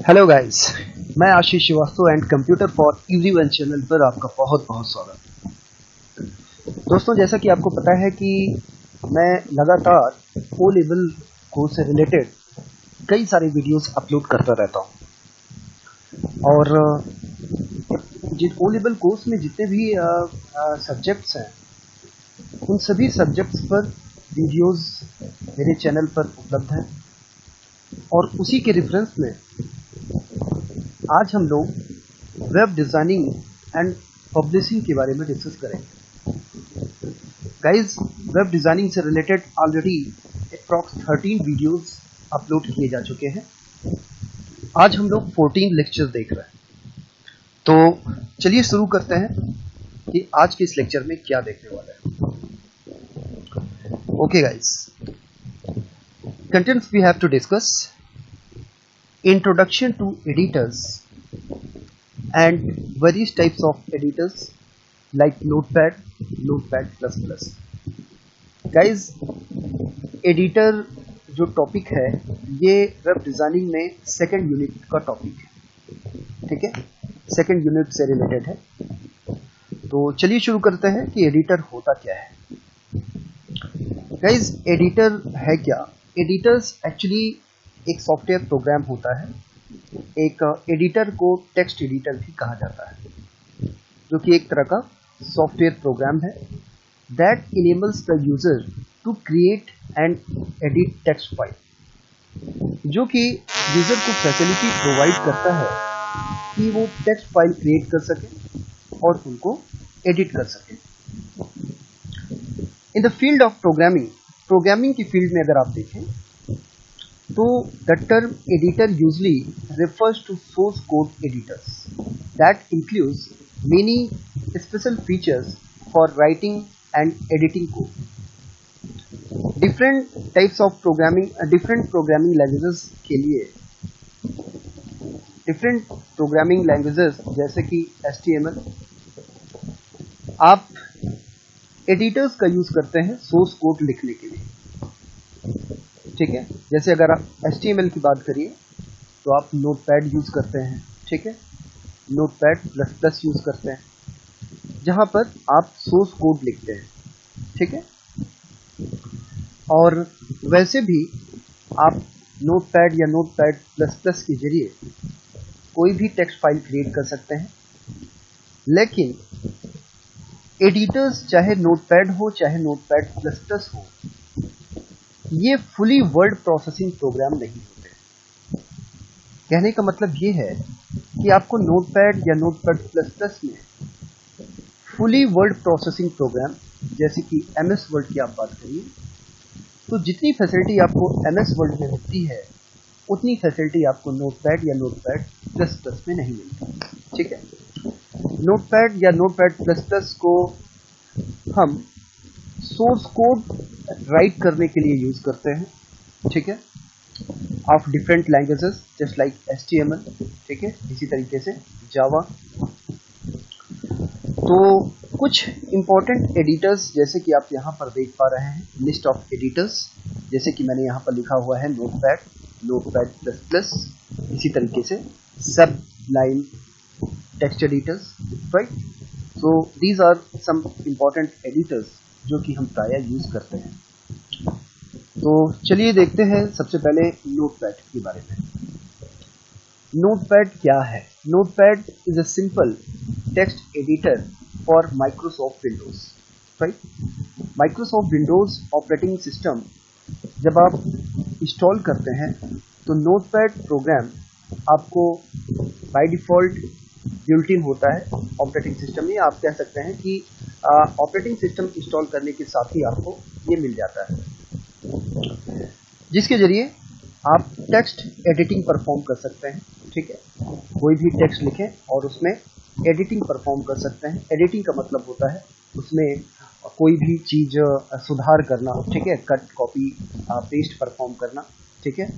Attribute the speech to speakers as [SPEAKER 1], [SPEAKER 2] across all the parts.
[SPEAKER 1] Hello guys, मैं Ashish Srivastava and computer for everyone channel पर आपका बहुत बहुत स्वागत। दोस्तों, जैसा कि आपको पता है कि मैं लगातार ओ लेवल कोर्स से रिलेटेड कई सारे वीडियोस अपलोड करता रहता हूं और ओ लेवल कोर्स में जितने भी सब्जेक्ट्स हैं उन सभी सब्जेक्ट्स पर वीडियोस मेरे चैनल पर उपलब्ध हैं और उसी के रेफरेंस में आज हम लोग वेब डिज़ाइनिंग एंड पब्लिशिंग के बारे में डिस्कस करेंगे। गाइस, वेब डिज़ाइनिंग से related already approx 13 videos upload किए जा चुके हैं। आज हम लोग 14 लेक्चर देख रहे हैं। तो चलिए शुरू करते हैं कि आज के इस लेक्चर में क्या देखने वाले हैं। Okay guys, contents we have to discuss: introduction to editors and various types of editors like Notepad, Notepad++. Guys, editor जो टॉपिक है ये वेब डिज़ाइनिंग में सेकंड यूनिट का टॉपिक है, ठीक है, सेकंड यूनिट से रिलेटेड है। तो चलिए शुरू करते हैं कि एडिटर होता क्या है। गाइस, एडिटर है क्या? एडिटर्स एक्चुअली एक सॉफ्टवेयर प्रोग्राम होता है। एक एडिटर को टेक्स्ट एडिटर भी कहा जाता है, जो कि एक तरह का सॉफ्टवेयर प्रोग्राम है that enables the user to create and edit text file, जो कि यूजर को फैसिलिटी प्रोवाइड करता है कि वो टेक्स्ट फाइल क्रिएट कर सके और उनको एडिट कर सके। In the field of programming की फील्ड में अगर आप देखें तो the term editor usually refers to source code editors that includes many special features for writing and editing code. Different types of different programming languages के लिए different programming languages जैसे कि HTML, आप एडिटर्स का यूज करते हैं source code लिखने के लिए, ठीक है। जैसे अगर आप HTML की बात करिए तो आप नोटपैड यूज करते हैं, ठीक है, Notepad++ यूज करते हैं, जहां पर आप सोर्स कोड लिखते हैं, ठीक है। और वैसे भी आप नोटपैड या Notepad++ के जरिए कोई भी टेक्स्ट फाइल क्रिएट कर सकते हैं। लेकिन एडिटर्स चाहे नोटपैड हो चाहे Notepad++ हो, ये फुली वर्ड प्रोसेसिंग प्रोग्राम नहीं होते। कहने का मतलब ये है कि आपको नोटपैड या Notepad++ में फुली वर्ड प्रोसेसिंग प्रोग्राम जैसे कि MS वर्ड की आप बात करिए तो जितनी फैसिलिटी आपको MS वर्ड में मिलती है उतनी फैसिलिटी आपको नोटपैड या Notepad++ में नहीं मिलती, ठीक है। नोटपैड या Notepad++ को हम सोर्स कोड राइट करने के लिए यूज करते हैं, ठीक है, of different languages just like HTML, ठीक है, इसी तरीके से जावा। तो कुछ इंपॉर्टेंट एडिटर्स जैसे कि आप यहाँ पर देख पा रहे हैं, लिस्ट ऑफ एडिटर्स, जैसे कि मैंने यहाँ पर लिखा हुआ है नोटपैड, Notepad++, इसी तरीके से sublime text editors, right. So these are some important editors जो कि हम प्रायः यूज करते हैं। तो चलिए देखते हैं सबसे पहले नोटपैड के बारे में। नोटपैड क्या है? Notepad is a simple text editor for Microsoft Windows, right. Microsoft Windows operating system जब आप इंस्टॉल करते हैं तो नोटपैड प्रोग्राम आपको बाय डिफ़ॉल्ट बिल्ट इन होता है ऑपरेटिंग सिस्टम में। आप कह सकते हैं कि ऑपरेटिंग सिस्टम इंस्टॉल करने के साथ ही आपको ये मिल जाता है, जिसके जरिए आप टेक्स्ट एडिटिंग परफॉर्म कर सकते हैं, ठीक है। कोई भी टेक्स्ट लिखें और उसमें एडिटिंग परफॉर्म कर सकते हैं। एडिटिंग का मतलब होता है उसमें कोई भी चीज़ सुधार करना, ठीक है, कट कॉपी पेस्ट परफॉर्म करना, ठीक है।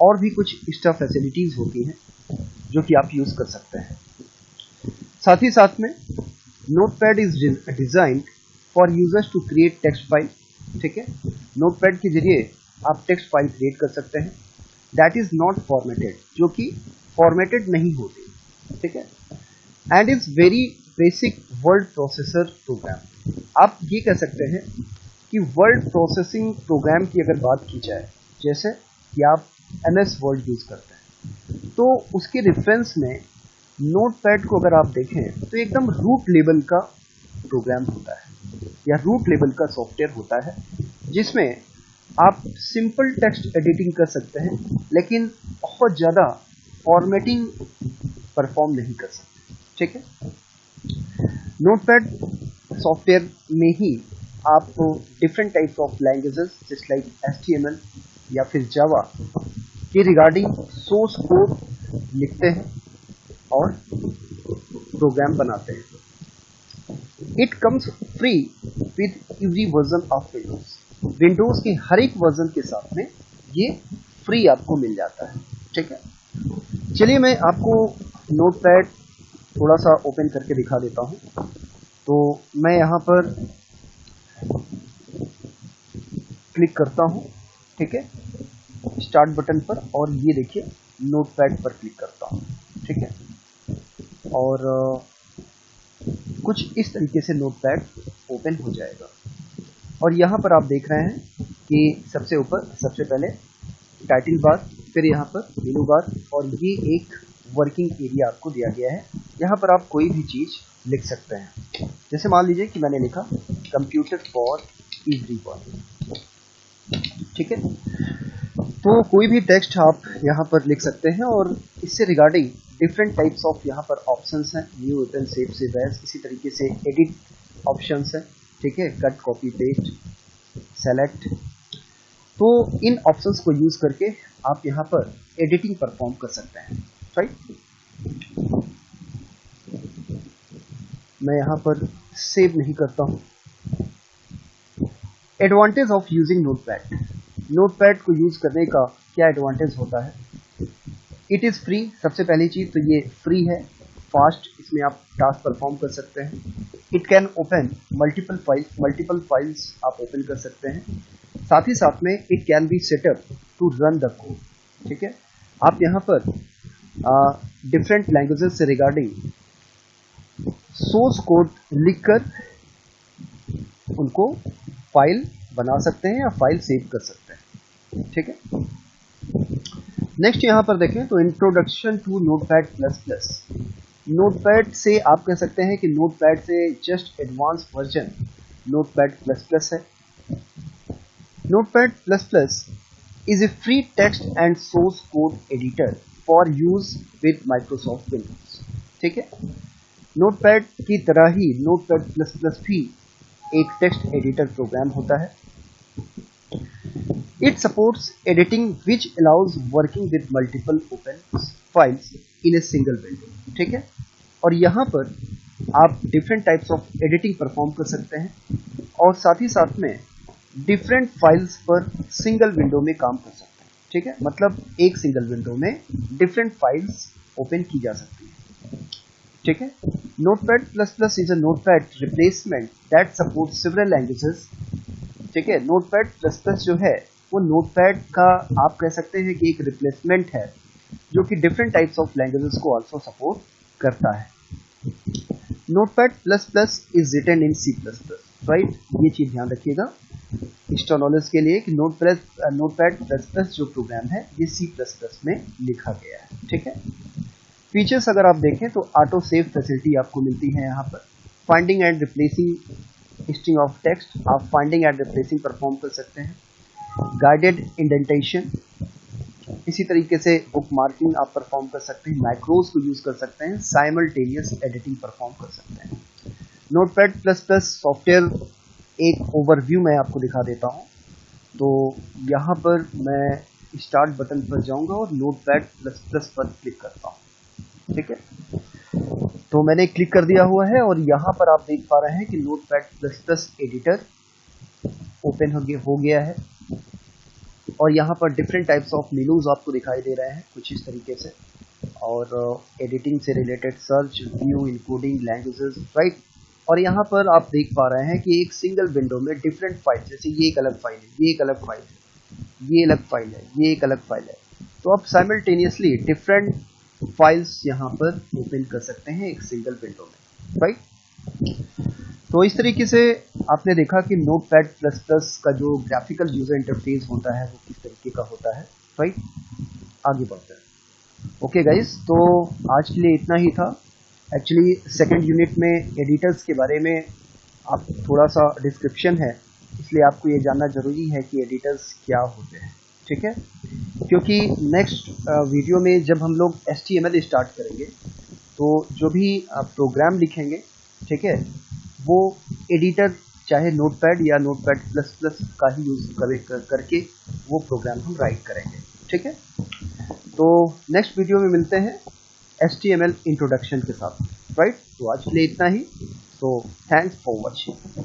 [SPEAKER 1] और भी कुछ एक्स्ट्रा फैसिलिटीज़ होती हैं जो कि आप यूज़ कर सकते हैं। साथ ही साथ में Notepad is designed for users to create text file, ठीक है। नोटपैड के जरिए आप टेक्स्ट फाइल क्रिएट कर सकते हैं दैट इज नॉट फॉर्मेटेड, जो कि फॉर्मेटेड नहीं होते, ठीक है, and is very basic word processor program. आप ये कह सकते हैं कि वर्ड प्रोसेसिंग प्रोग्राम की अगर बात की जाए, जैसे कि आप MS वर्ड यूज करते हैं, तो उसके रेफरेंस में नोटपैड को अगर आप देखें तो एकदम रूट लेवल का प्रोग्राम होता है या रूट लेवल का सॉफ्टवेयर होता है, जिसमें आप सिंपल टेक्स्ट एडिटिंग कर सकते हैं, लेकिन बहुत ज़्यादा फॉर्मेटिंग परफॉर्म नहीं कर सकते, ठीक है। नोटपैड सॉफ्टवेयर में ही आप different types of languages just like HTML या फिर जावा के रिगार्डिंग सोर्स कोड लिखते हैं और प्रोग्राम बनाते हैं। It comes free with every version of Windows के हर एक वर्जन के साथ में ये फ्री आपको मिल जाता है, ठीक है। चलिए मैं आपको नोटपैड थोड़ा सा ओपन करके दिखा देता हूँ। तो मैं यहाँ पर क्लिक करता हूँ, ठीक है, स्टार्ट बटन पर, और ये देखिए नोटपैड पर क्लिक करता हूँ, ठीक है, और कुछ इस तरीके से नोटपैड ओपन हो जाएगा। और यहाँ पर आप देख रहे हैं कि सबसे ऊपर सबसे पहले टाइटल बार, फिर यहाँ पर मेनू बार, और ये एक वर्किंग एरिया आपको दिया गया है। यहाँ पर आप कोई भी चीज़ लिख सकते हैं, जैसे मान लीजिए कि मैंने लिखा कंप्यूटर फॉर एवरीवन, ठीक है। तो कोई भी टेक्स्ट आप यहाँ पर लिख सकते हैं, और इससे रिगार्डिंग डिफरेंट टाइप्स ऑफ यहाँ पर ऑप्शंस हैं, new, open, save, save as, इसी तरीके से एडिट ऑप्शंस हैं, ठीक है, कट, कॉपी, पेस्ट, सेलेक्ट। तो इन ऑप्शंस को यूज करके आप यहाँ पर एडिटिंग परफॉर्म कर सकते हैं, राइट। मैं यहाँ पर सेव नहीं करता हूँ। Advantage of using notepad, notepad को यूज करने का क्या एडवांटेज होता है। इट इज़ फ्री, सबसे पहली चीज़ तो ये फ्री है, फास्ट, इसमें आप टास्क परफॉर्म कर सकते हैं। It can open multiple files आप ओपन कर सकते हैं। साथ ही साथ में it can be setup to run the code, ठीक है। आप यहाँ पर डिफरेंट लैंग्वेजेस से रिगार्डिंग सोर्स कोड लिखकर उनको फाइल बना सकते हैं या फाइल सेव कर सकते हैं, ठीक है। नेक्स्ट यहाँ पर देखें तो introduction to notepad plus plus. Notepad से आप कह सकते हैं कि नोटपैड से just advance version notepad plus plus है। Notepad plus plus is a free text and source code editor for use with Microsoft Windows, ठीक है। नोटपैड की तरह ही नोटपैड प्लस प्लस भी एक टेक्स्ट एडिटर प्रोग्राम होता है। It supports editing which allows working with multiple open files in a single window, ठीक है। और यहाँ पर आप different types of editing perform कर सकते हैं, और साथ ही साथ में डिफरेंट फाइल्स पर सिंगल विंडो में काम कर सकते हैं, ठीक है। मतलब एक सिंगल विंडो में डिफरेंट फाइल्स ओपन की जा सकती है, ठीक है। Notepad plus plus is a notepad replacement that supports several languages, ठीक है। नोटपैड प्लस प्लस जो है वो नोटपैड का आप कह सकते हैं कि एक रिप्लेसमेंट है, जो कि डिफरेंट टाइप्स ऑफ लैंग्वेजेस को आल्सो सपोर्ट करता है। Notepad plus plus is written in C++, right. ये चीज ध्यान रखिएगा एक्स्ट्रा नॉलेज के लिए कि नोटपैड प्लस प्लस जो प्रोग्राम है ये C++ में लिखा गया है, ठीक है। फीचर्स अगर आप देखें तो ऑटो सेव फैसिलिटी आपको मिलती है यहाँ पर। Finding and replacing string of text, आप फाइंडिंग एंड रिप्लेसिंग परफॉर्म कर सकते हैं। गाइडेड इंडेंटेशन, इसी तरीके से बुक मार्किंग आप परफॉर्म कर सकते हैं। मैक्रोज को यूज कर सकते हैं। साइमल्टेनियस एडिटिंग परफॉर्म कर सकते हैं। नोटपैड प्लस प्लस सॉफ्टवेयर एक ओवरव्यू मैं आपको दिखा देता हूं। तो यहाँ पर मैं स्टार्ट बटन पर जाऊंगा और नोटपैड प्लस प्लस पर क्लिक करता हूँ, ठीक है। तो मैंने क्लिक कर दिया हुआ है, और यहाँ पर आप देख पा रहे हैं कि Notepad plus plus editor open हो गया है, और यहाँ पर डिफरेंट टाइप्स ऑफ मेनूज आपको दिखाई दे रहे हैं कुछ इस तरीके से, और एडिटिंग से related search, view, including languages, right. और यहाँ पर आप देख पा रहे हैं कि एक सिंगल विंडो में डिफरेंट फाइल, जैसे ये एक अलग फाइल है, ये एक अलग फाइल है, ये अलग फाइल है, ये एक अलग फाइल है। तो आप साइमल्टेनियसली डिफरेंट फाइल्स यहाँ पर ओपन कर सकते हैं एक सिंगल विंडो में, राइट। तो इस तरीके से आपने देखा कि नोटपैड प्लस प्लस का जो ग्राफिकल यूजर इंटरफेस होता है वो किस तरीके का होता है, राइट। आगे बढ़ते हैं। ओके गाइस, तो आज के लिए इतना ही था। एक्चुअली सेकंड यूनिट में एडिटर्स के बारे में आप थोड़ा सा डिस्क्रिप्शन है, इसलिए आपको ये जानना ज़रूरी है कि एडिटर्स क्या होते हैं, ठीक है। क्योंकि नेक्स्ट वीडियो में जब हम लोग HTML स्टार्ट करेंगे तो जो भी आप प्रोग्राम लिखेंगे, ठीक है, वो एडिटर चाहे नोटपैड या नोटपैड प्लस प्लस का ही यूज़ करके वो प्रोग्राम हम राइट करेंगे, ठीक है। तो नेक्स्ट वीडियो में मिलते हैं HTML इंट्रोडक्शन के साथ, राइट। तो आज के लिए इतना ही। तो थैंक्स फॉर वॉचिंग।